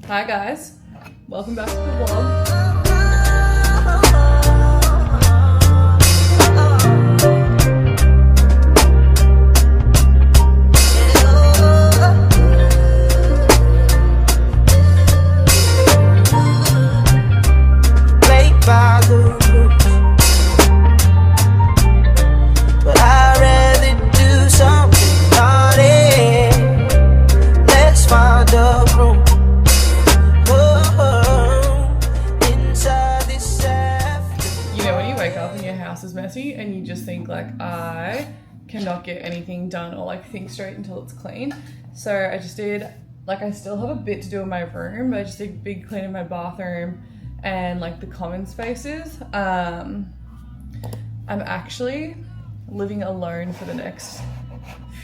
Hi guys, welcome back to the vlog. Is messy and you just think like I cannot get anything done or like think straight until it's clean. So I just did, like, I still have a bit to do in my room, but I just did a big clean in my bathroom and like the common spaces. I'm actually living alone for the next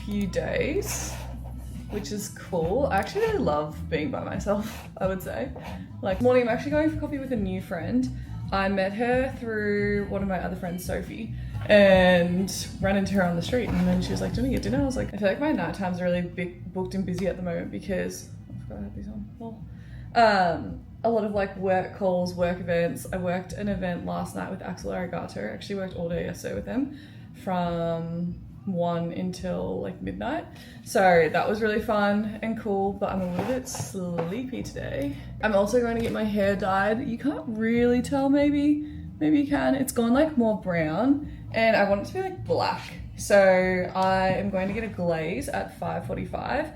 few days, which is cool. I actually really love being by myself, I would say. Like, morning, I'm actually going for coffee with a new friend. I met her through one of my other friends, Sophie, and ran into her on the street, and then she was like, do you want to get dinner? I was like, I feel like my night times are really booked and busy at the moment because, I forgot I had these on. Well, a lot of like work calls, work events. I worked an event last night with Axel Arigato. I actually worked all day yesterday with them from 1 until like midnight. So that was really fun and cool, but I'm a little bit sleepy today. I'm also going to get my hair dyed. You can't really tell, maybe you can. It's gone like more brown and I want it to be like black. So I am going to get a glaze at 5:45.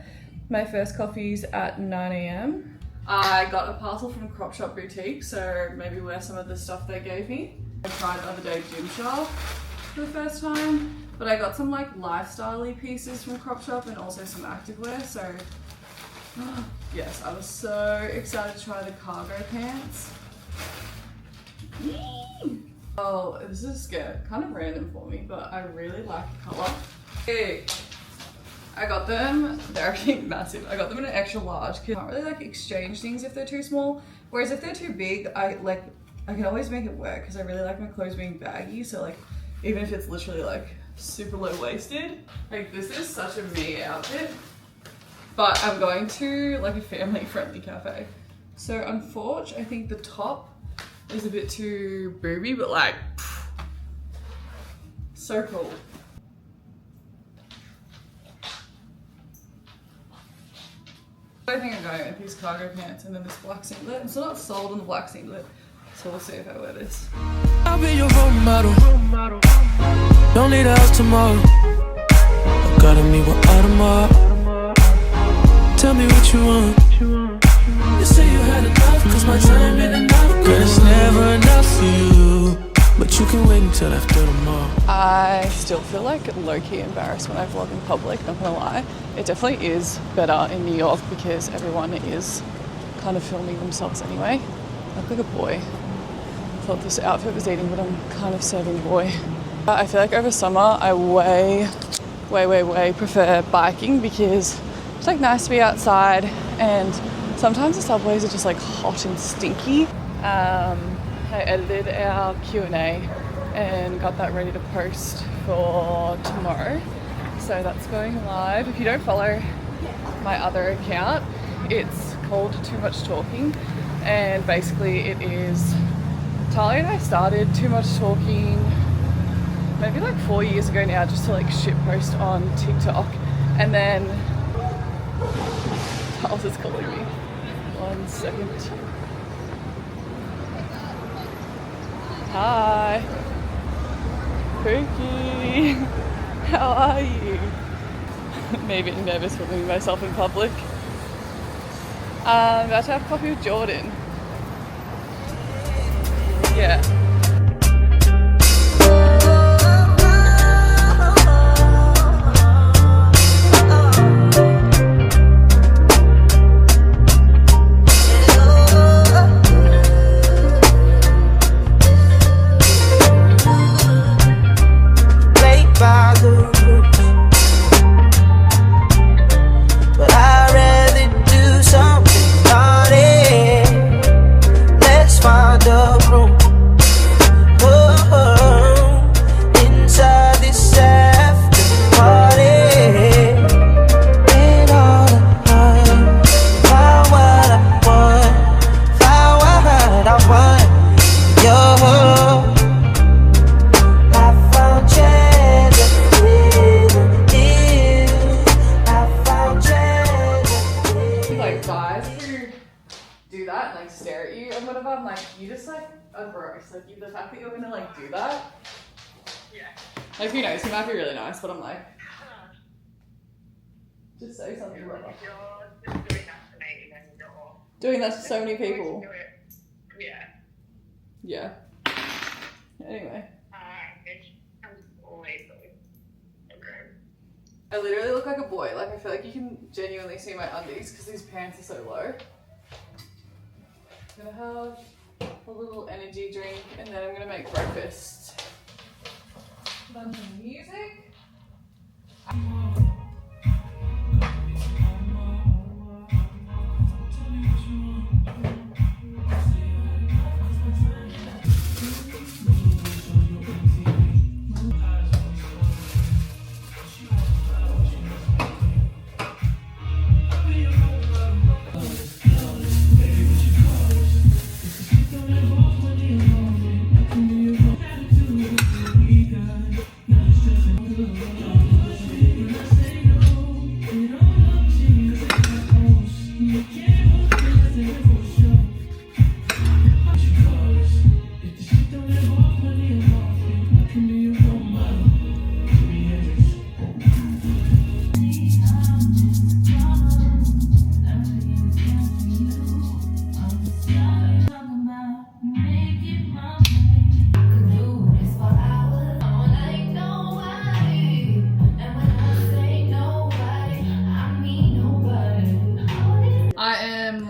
My first coffee's at 9 AM. I got a parcel from Crop Shop Boutique, so maybe wear some of the stuff they gave me. I tried the other day Gymshark for the first time. But I got some like lifestyle-y pieces from Crop Shop and also some activewear, so yes, I was so excited to try the cargo pants. Oh, this is a skirt, kind of random for me, but I really like the colour. Hey, I got them, they're actually massive. I got them in an extra large because I can't really like exchange things if they're too small, whereas if they're too big, I can always make it work because I really like my clothes being baggy, so like even if it's literally like super low-waisted. Like, this is such a me outfit, but I'm going to like a family-friendly cafe. So unfortunately, I think the top is a bit too booby, but like, so cool. I think I'm going with these cargo pants and then this black singlet. I'm still not sold on the black singlet, so we'll see if I wear this. I'll be your role model. Don't need a house tomorrow. I gotta meet with tomorrow. Tell me what you want. You say you had enough, cause my time ain't enough. Girl, it's never enough for you, but you can wait until after tomorrow. I still feel like low-key embarrassed when I vlog in public, not gonna lie. It definitely is better in New York because everyone is kind of filming themselves anyway. I look like a boy. I thought this outfit was eating, but I'm kind of serving boy. I feel like over summer I way prefer biking because it's like nice to be outside, and sometimes the subways are just like hot and stinky. I edited our Q&A and got that ready to post for tomorrow, so that's going live. If you don't follow my other account, it's called Too Much Talking, and basically it is Talia and I started Too Much Talking maybe like 4 years ago now, just to like shitpost on TikTok, and then Charles is calling me. 1 second. Hi, Cookie. How are you? Maybe I'm nervous filming myself in public. I'm about to have coffee with Jordan. Yeah. guys who do that and like stare at you and whatever, I'm like, you just like are gross. Like the fact that you're gonna like do that. Yeah. Like who knows, he might be really nice, but I'm like, just say something You're about just doing that to me and you're doing that to so many people. Yeah. Yeah. Anyway. I literally look like a boy. Like I feel like you can genuinely see my undies because these pants are so low. I'm gonna have a little energy drink and then I'm gonna make breakfast. Put on some music.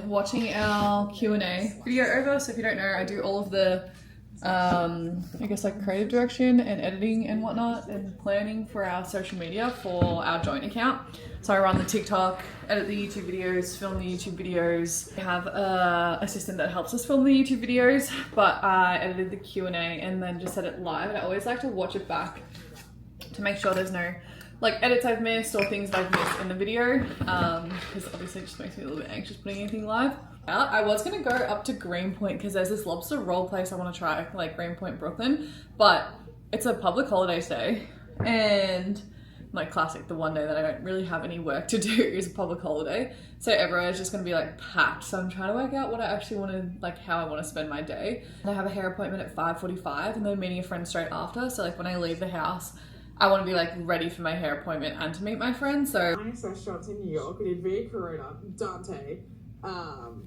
Watching our Q&A video over. So if you don't know, I do all of the I guess like creative direction and editing and whatnot and planning for our social media for our joint account. So I run the TikTok, edit the YouTube videos, film the YouTube videos. We have an assistant that helps us film the YouTube videos, but I edited the Q&A and then just set it live. And I always like to watch it back to make sure there's no like edits I've missed or things I've missed in the video, because obviously it just makes me a little bit anxious putting anything live. I was gonna go up to Greenpoint because there's this lobster roll place I want to try, like Greenpoint, Brooklyn, but it's a public holiday day and like classic, the one day that I don't really have any work to do is a public holiday, so everywhere is just gonna be like packed. So I'm trying to work out what I actually want to, like how I want to spend my day. And I have a hair appointment at 5:45 and then meeting a friend straight after, so like when I leave the house I want to be like ready for my hair appointment and to meet my friend. So nice restaurants in New York. We did Via Corona, Dante,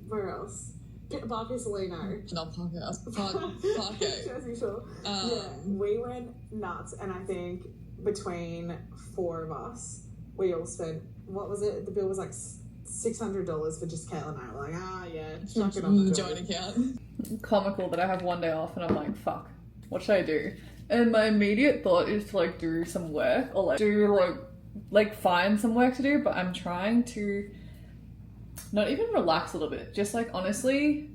where else? Parque Salino. Not Parque. Jersey Shore. Yeah, we went nuts, and I think between four of us, we all spent, what was it? The bill was like $600 for just Kayla and I. We're like, yeah, chuck it on the joint account. Comical that I have one day off and I'm like, fuck, what should I do? And my immediate thought is to like do some work or like do like find some work to do, but I'm trying to not even relax a little bit, just like honestly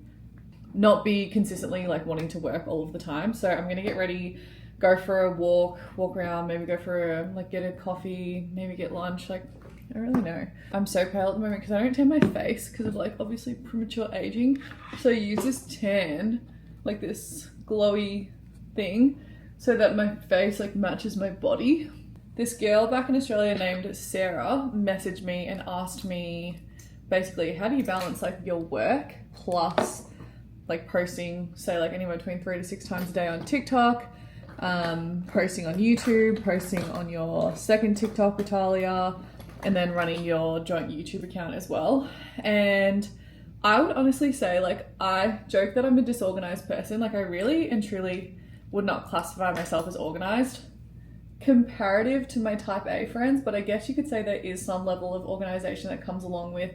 not be consistently like wanting to work all of the time. So I'm gonna get ready, go for a walk around, maybe go for a like get a coffee, maybe get lunch. Like I don't really know. I'm so pale at the moment because I don't tan my face because of like obviously premature aging. So I use this tan, like this glowy thing, so that my face like matches my body. This girl back in Australia named Sarah messaged me and asked me basically, how do you balance like your work plus like posting, say like anywhere between 3 to 6 times a day on TikTok, posting on YouTube, posting on your second TikTok with Talia, and then running your joint YouTube account as well. And I would honestly say, like, I joke that I'm a disorganized person. Like I really and truly would not classify myself as organized comparative to my type A friends, but I guess you could say there is some level of organization that comes along with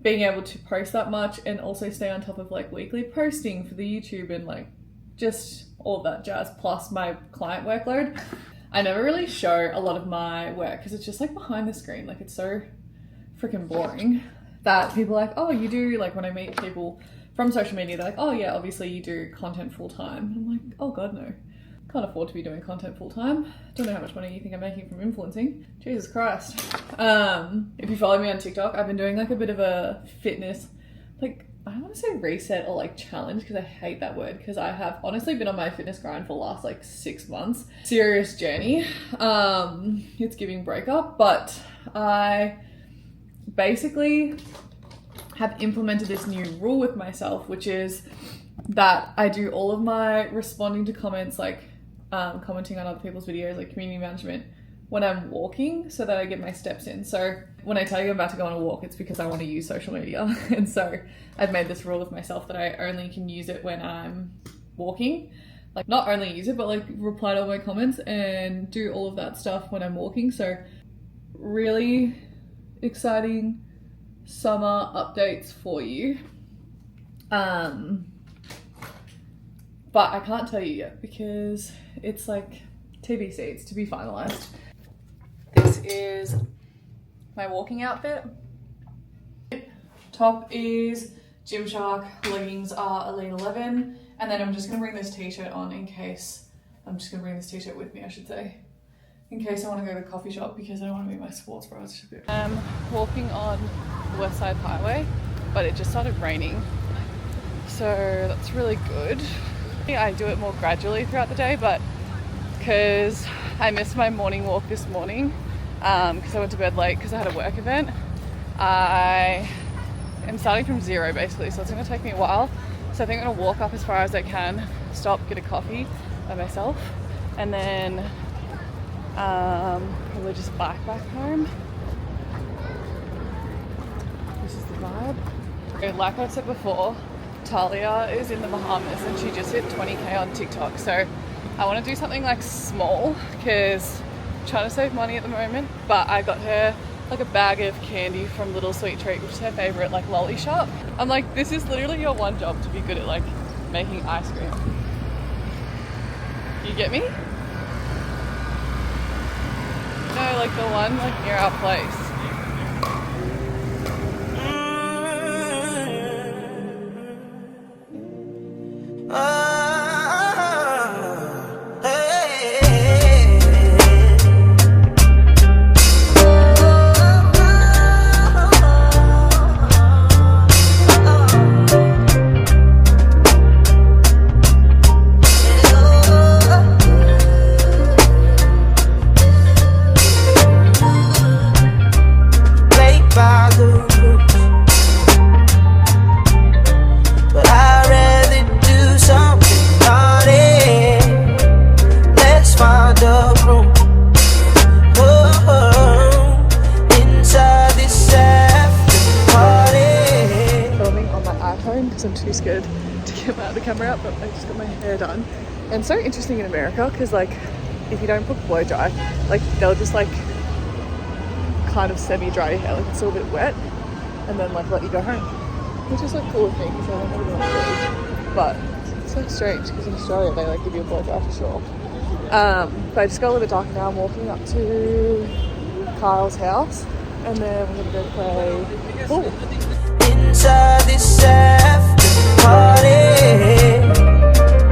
being able to post that much and also stay on top of like weekly posting for the YouTube and like just all that jazz, plus my client workload. I never really show a lot of my work because it's just like behind the screen. Like it's so freaking boring that people are like, oh, you do, like when I meet people from social media, they're like, oh yeah, obviously you do content full time. And I'm like, oh God, no. Can't afford to be doing content full time. Don't know how much money you think I'm making from influencing. Jesus Christ. If you follow me on TikTok, I've been doing like a bit of a fitness, like I don't want to say reset or like challenge because I hate that word, because I have honestly been on my fitness grind for the last like 6 months. Serious journey. It's giving breakup, but I basically have implemented this new rule with myself, which is that I do all of my responding to comments, like commenting on other people's videos, like community management, when I'm walking, so that I get my steps in. So when I tell you I'm about to go on a walk, it's because I want to use social media. And so I've made this rule with myself that I only can use it when I'm walking. Like, not only use it, but like reply to all my comments and do all of that stuff when I'm walking. So really exciting summer updates for you. But I can't tell you yet because it's like TBC, it's to be finalized. This is my walking outfit. Top is Gymshark, leggings are Elite 11, and then I'm just gonna bring this t-shirt on in case, I'm just gonna bring this t-shirt with me, I should say, in case I wanna go to the coffee shop because I don't wanna be in my sports bras. I'm walking on West Side Highway, but it just started raining, so that's really good. I do it more gradually throughout the day, but because I missed my morning walk this morning because I went to bed late because I had a work event, I am starting from zero basically, so it's going to take me a while. So I think I'm going to walk up as far as I can, stop, get a coffee by myself, and then probably just bike back home. This is the vibe. Like I said before, Talia is in the Bahamas and she just hit 20k on TikTok, so I want to do something like small because I'm trying to save money at the moment. But I got her like a bag of candy from Little Sweet Treat, which is her favorite like lolly shop. I'm like, this is literally your one job, to be good at like making ice cream. You get me? No, like the one like near our place. I'm too scared to get the camera out, but I just got my hair done. And so interesting in America because like if you don't put blow dry, like they'll just like kind of semi-dry your hair, like it's still a bit wet, and then like let you go home, which is like cool with me because I don't know what to do. But it's like strange because in Australia they like give you a blow dry for sure. But I just got a little bit darker now. I'm walking up to Kyle's house and then we're gonna go play pool. Inside this after party,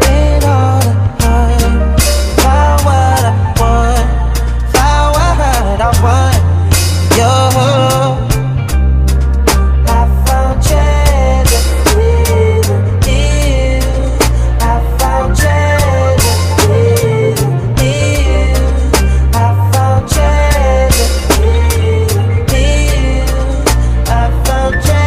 and all the time, find what I want, find what I want, yo. I found treasure in you, I found treasure in you, I found treasure in you, I found treasure.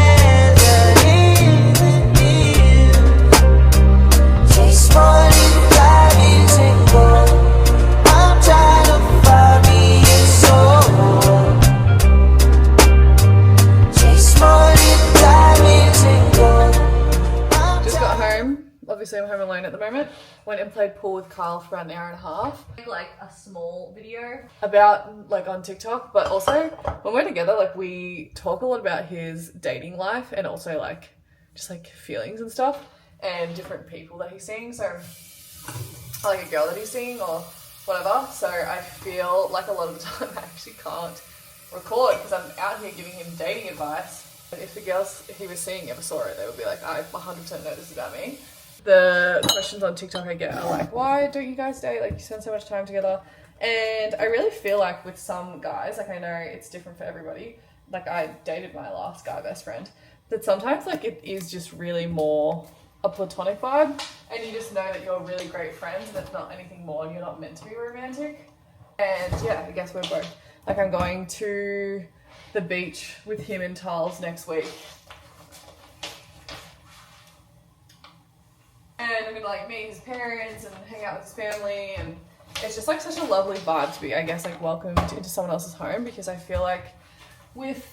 Obviously I'm home alone at the moment. Went and played pool with Kyle for about an hour and a half. Like a small video about like on TikTok, but also when we're together, like we talk a lot about his dating life and also like just like feelings and stuff and different people that he's seeing. So like a girl that he's seeing or whatever. So I feel like a lot of the time I actually can't record because I'm out here giving him dating advice. And if the girls he was seeing ever saw it, they would be like, I 100% know this about me. The questions on TikTok I get are like, why don't you guys date? Like you spend so much time together. And I really feel like with some guys, like I know it's different for everybody. Like I dated my last guy best friend, that sometimes like it is just really more a platonic vibe and you just know that you're really great friends and it's not anything more and you're not meant to be romantic. And yeah, I guess we're both. Like I'm going to the beach with him and Tiles next week. him and like meet his parents and hang out with his family, and it's just like such a lovely vibe to be, I guess, like welcomed into someone else's home, because I feel like with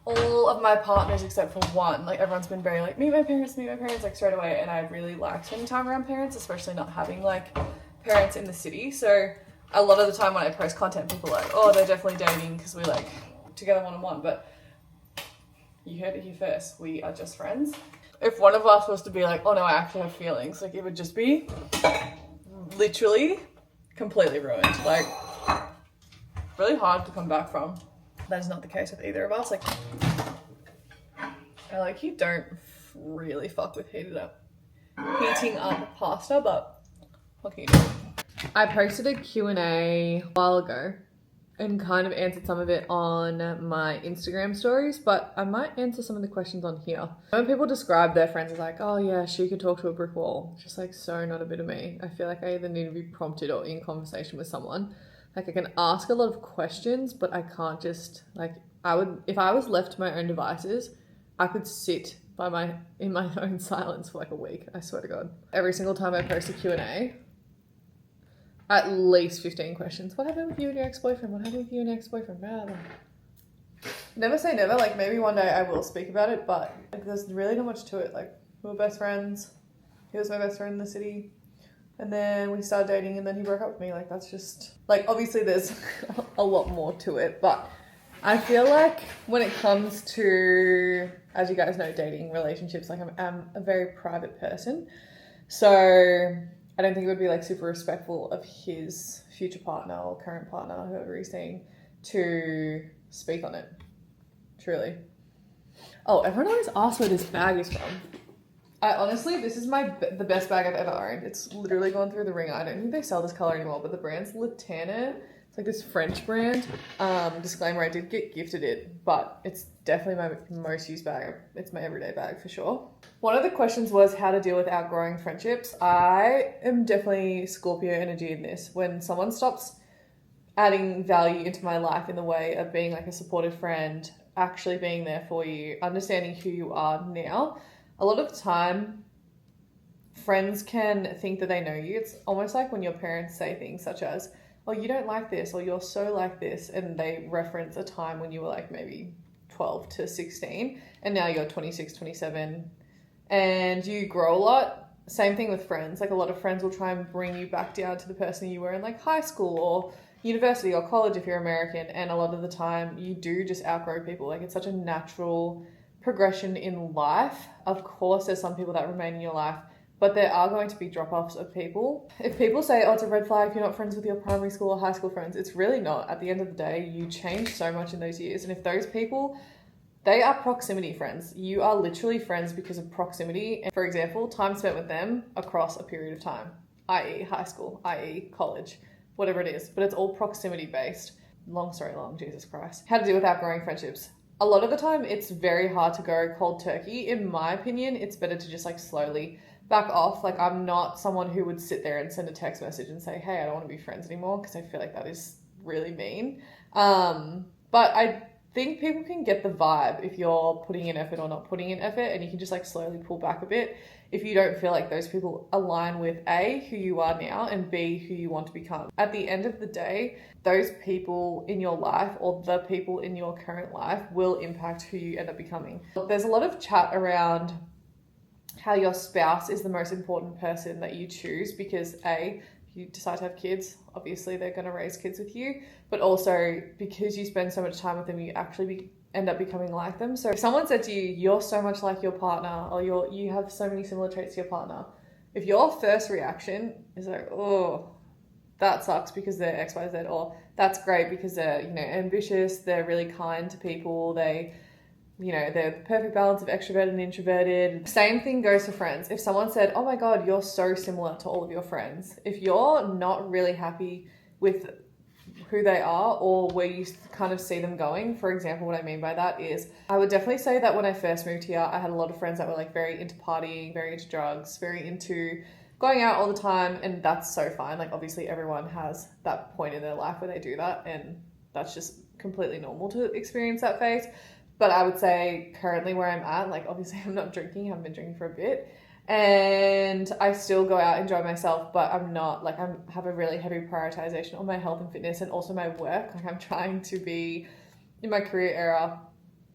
all of my partners except for one, like everyone's been very like meet my parents like straight away, and I really like spending time around parents, especially not having like parents in the city. So a lot of the time when I post content, people are like, oh, they're definitely dating because we're like together one-on-one, but you heard it here first, we are just friends. If one of us was to be like, oh no, I actually have feelings, like it would just be literally completely ruined, like really hard to come back from. That is not the case with either of us. Like I like you don't really fuck with heating up pasta, but what can you do? I posted a Q&A a while ago and kind of answered some of it on my Instagram stories, but I might answer some of the questions on here. When people describe their friends as like, oh yeah, she could talk to a brick wall, it's just like so not a bit of me. I feel like I either need to be prompted or in conversation with someone. Like I can ask a lot of questions, but I can't just like, if I was left to my own devices, I could sit in my own silence for like a week, I swear to God. Every single time I post a Q&A, at least 15 questions. What happened with you and your ex-boyfriend? What happened with you and your ex-boyfriend? Blah, blah. Never say never. Like maybe one day I will speak about it, but like, there's really not much to it. Like we were best friends. He was my best friend in the city. And then we started dating and then he broke up with me. Like that's just like, obviously there's a lot more to it, but I feel like when it comes to, as you guys know, dating, relationships, like I'm a very private person. So I don't think it would be like super respectful of his future partner or current partner, whoever he's seeing, to speak on it. Truly. Oh, everyone always asks where this bag is from. I honestly, this is the best bag I've ever owned. It's literally gone through the ringer. I don't think they sell this color anymore, but the brand's Latana. It's like this French brand. Disclaimer, I did get gifted it, but it's definitely my most used bag. It's my everyday bag for sure. One of the questions was how to deal with outgrowing friendships. I am definitely Scorpio energy in this. When someone stops adding value into my life in the way of being like a supportive friend, actually being there for you, understanding who you are now, a lot of the time friends can think that they know you. It's almost like when your parents say things such as, oh, you don't like this, or you're so like this, and they reference a time when you were like maybe 12 to 16 and now you're 26, 27 and you grow a lot. Same thing with friends. Like a lot of friends will try and bring you back down to the person you were in like high school or university or college if you're American, and a lot of the time you do just outgrow people. Like it's such a natural progression in life. Of course there's some people that remain in your life, but there are going to be drop-offs of people. If people say, oh, it's a red flag if you're not friends with your primary school or high school friends, it's really not. At the end of the day, you change so much in those years. And if those people, they are proximity friends. You are literally friends because of proximity. And for example, time spent with them across a period of time, i.e. high school, i.e. college, whatever it is. But it's all proximity based. Long story long, Jesus Christ. How to deal with outgrowing friendships. A lot of the time, it's very hard to go cold turkey. In my opinion, it's better to just like slowly back off. Like I'm not someone who would sit there and send a text message and say, hey, I don't want to be friends anymore, because I feel like that is really mean. But I think people can get the vibe if you're putting in effort or not putting in effort, and you can just like slowly pull back a bit if you don't feel like those people align with A, who you are now, and B, who you want to become. At the end of the day, those people in your life or the people in your current life will impact who you end up becoming. There's a lot of chat around how your spouse is the most important person that you choose because A, you decide to have kids, obviously they're going to raise kids with you, but also because you spend so much time with them, you actually end up becoming like them. So if someone said to you, you're so much like your partner, or you have so many similar traits to your partner, if your first reaction is like, oh, that sucks because they're X, Y, Z, or that's great because they're, ambitious, they're really kind to people, they're the perfect balance of extroverted and introverted. Same thing goes for friends. If someone said, oh my God, you're so similar to all of your friends, if you're not really happy with who they are or where you kind of see them going, for example, what I mean by that is, I would definitely say that when I first moved here, I had a lot of friends that were like very into partying, very into drugs, very into going out all the time, and that's so fine. Like obviously everyone has that point in their life where they do that, and that's just completely normal to experience that phase. But I would say currently where I'm at, like obviously I'm not drinking, I haven't been drinking for a bit. and I still go out, enjoy myself, but I'm not like have a really heavy prioritization on my health and fitness and also my work. Like I'm trying to be in my career era,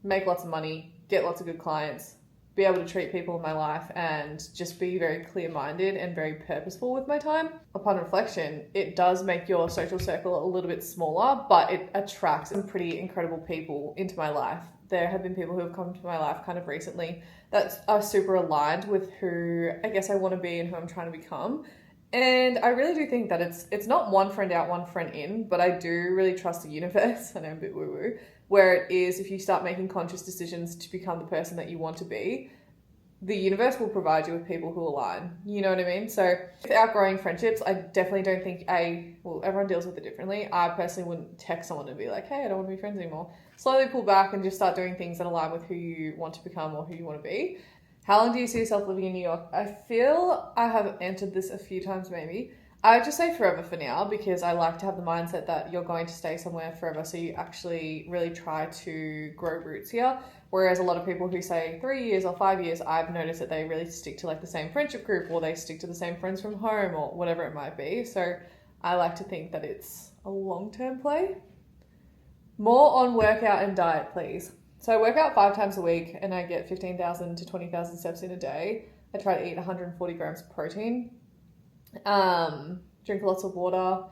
make lots of money, get lots of good clients, be able to treat people in my life, and just be very clear-minded and very purposeful with my time. Upon reflection, it does make your social circle a little bit smaller, but it attracts some pretty incredible people into my life. There have been people who have come to my life kind of recently that are super aligned with who I guess I want to be and who I'm trying to become. And I really do think that it's not one friend out, one friend in, but I do really trust the universe, I know I'm a bit woo-woo, where it is if you start making conscious decisions to become the person that you want to be, the universe will provide you with people who align. You know what I mean? So with outgrowing friendships, I definitely don't think everyone deals with it differently. I personally wouldn't text someone and be like, hey, I don't want to be friends anymore. Slowly pull back and just start doing things that align with who you want to become or who you want to be. How long do you see yourself living in New York? I feel I have answered this a few times maybe. I would just say forever for now, because I like to have the mindset that you're going to stay somewhere forever, so you actually really try to grow roots here. Whereas a lot of people who say 3 years or 5 years, I've noticed that they really stick to like the same friendship group, or they stick to the same friends from home, or whatever it might be. So I like to think that it's a long-term play. More on workout and diet, please. So I work out 5 times a week and I get 15,000 to 20,000 steps in a day. I try to eat 140 grams of protein. Drink lots of water.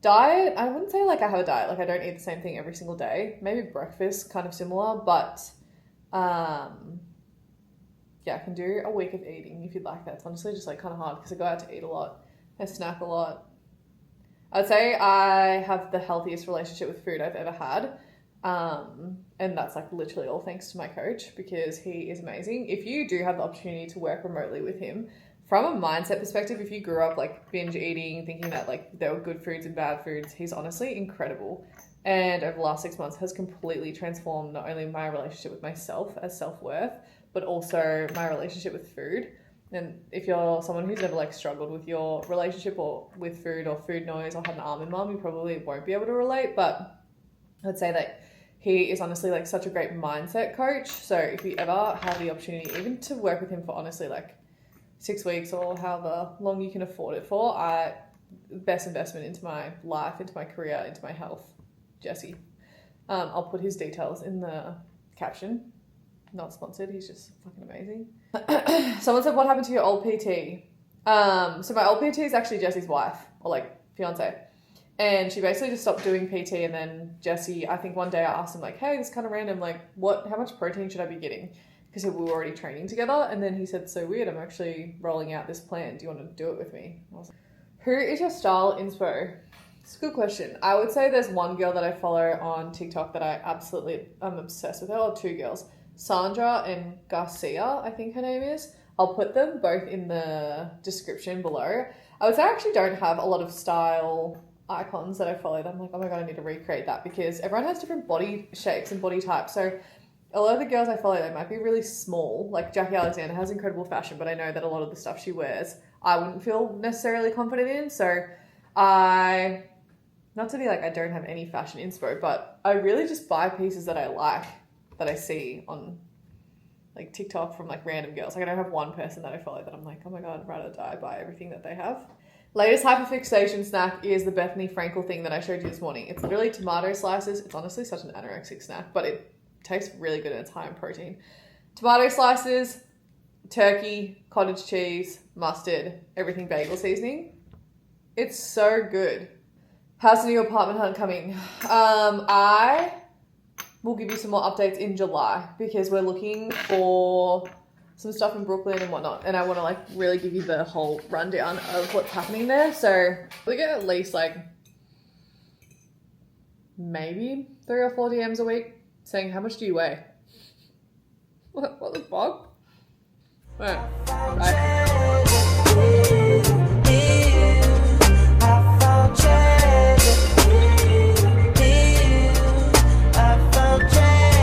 Diet, I wouldn't say like I have a diet. Like I don't eat the same thing every single day. Maybe breakfast, kind of similar, but yeah, I can do a week of eating if you'd like that. It's honestly just like kind of hard because I go out to eat a lot. I snack a lot. I'd say I have the healthiest relationship with food I've ever had. And that's like literally all thanks to my coach, because he is amazing. If you do have the opportunity to work remotely with him, from a mindset perspective, if you grew up like binge eating, thinking that like there were good foods and bad foods, he's honestly incredible. And over the last 6 months has completely transformed not only my relationship with myself as self-worth, but also my relationship with food. And if you're someone who's never like struggled with your relationship or with food or food noise or had an almond mum, you probably won't be able to relate. But I'd say that he is honestly like such a great mindset coach. So if you ever have the opportunity even to work with him for honestly like 6 weeks or however long you can afford it for, best investment into my life, into my career, into my health, Jesse. I'll put his details in the caption. Not sponsored, he's just fucking amazing. Someone said, what happened to your old PT? So my old PT is actually Jesse's wife, or like fiance. And she basically just stopped doing PT, and then Jesse, I think one day I asked him like, hey, this is kind of random, like how much protein should I be getting? Because we were already training together. And then he said, so weird, I'm actually rolling out this plan. Do you want to do it with me? I was like, who is your style inspo? It's a good question. I would say there's one girl that I follow on TikTok that I'm obsessed with her, or 2 girls. Sandra and Garcia, I think her name is. I'll put them both in the description below. I would say I actually don't have a lot of style icons that I follow that I'm like, oh my God, I need to recreate that, because everyone has different body shapes and body types. So a lot of the girls I follow, they might be really small. Like Jackie Alexander has incredible fashion, but I know that a lot of the stuff she wears, I wouldn't feel necessarily confident in. So not to be like I don't have any fashion inspo, but I really just buy pieces that I like, that I see on like TikTok from like random girls. Like I don't have one person that I follow that I'm like, oh my God, ride or die, buy everything that they have. Latest hyperfixation snack is the Bethany Frankel thing that I showed you this morning. It's literally tomato slices. It's honestly such an anorexic snack, but it tastes really good and it's high in protein. Tomato slices, turkey, cottage cheese, mustard, everything bagel seasoning. It's so good. How's the new apartment hunt coming? I will give you some more updates in July, because we're looking for some stuff in Brooklyn and whatnot, and I want to like really give you the whole rundown of what's happening there. So we get at least like maybe 3 or 4 DMs a week saying, how much do you weigh? What the fuck? Right.